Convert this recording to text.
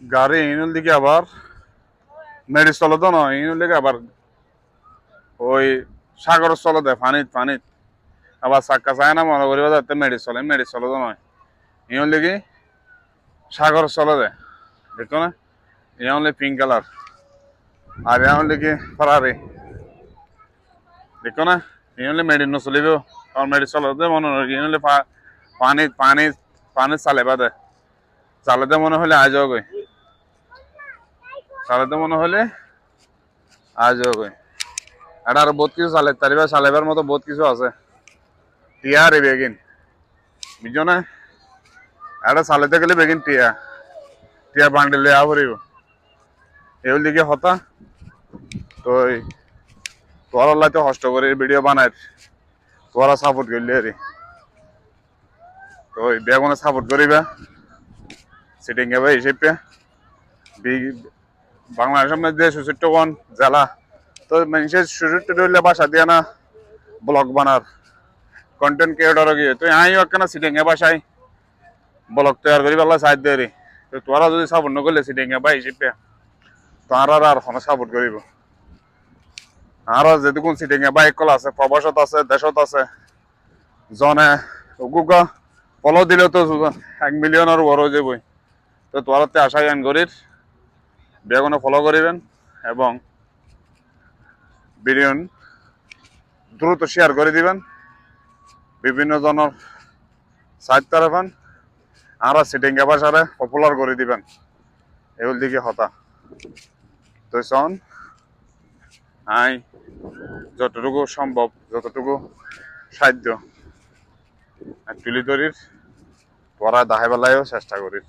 গাড়ি ইনুল দিকে আবার মেডিস চলো তো নয় ইনুল দিকে আবার ওই সাগর চলো দেয় পানিত পানিত আবার চাক্কা চায় না মনে করিবা যাতে মেডিস চলো তো নয় ইনুল দিকে সাগর চলো দেয় দেখো না ইয়া হলে পিঙ্ক কালার আর ইয়া হলে কি ফরারি দেখো না ইয়া হলে মেডিন নচলিব আর মেডিস চলো দে মনে হয় ইয়া হলে পানিত পানিত পানিত চালে বাদে চালাতে মনে হলে আজ গই চালাতে মনে হলে আজ গই এটা আর বহুত কিছু চালাইবার মতো বহুত কিছু আছে টিয়া রে বেগিন বুঝছো না এটা চালাতে গেলে বেগিন টিয়া টিয়া বান্ডিল দেওয়া পড়িব এগুলো দিকে হতা তো তোর লাইতে কষ্ট করে ভিডিও বানায় তোরা সাপোর্ট করলি আরে তো বেগুনে সাপোর্ট করিবা সিটিং এ ভাই হিসেবে বাংলাদেশের মধ্যে সুচিত্রগণ জেলা তো মানুষের সুযোগ হইলে বাসা দিয়া না ব্লগ বানার কন্টেন্ট ক্রিয়েটর গিয়ে তুই আইও কেন সিটিং এ বাসায় ব্লগ তৈরি করি পারলা সাইড দিয়ে তো তোরা যদি সাপোর্ট নকরলে সিটিং এ ভাই হিসেবে তারা আর কোনো সাপোর্ট করিব আর যেটুকুন সিটিং এ বাইক কল আছে প্রবাসত আছে দেশত আছে জনে ওগুগা ফলো দিলে তো 1 মিলিয়নের বড় হয়ে যাবই তো তোরাতে আশা জ্ঞান করির বেগুনে ফলো করিবেন এবং ভিডিও দ্রুত শেয়ার করে দিবেন বিভিন্ন জনের সাইড তরফান আর সিটিং এ বাসারে পপুলার করে দিবেন এগুলো দিকে হতা তো শোন আই যতটুকু সম্ভব যতটুকু সাধ্য তুলি তরির তোরা দাহে বেলায়ও চেষ্টা করিস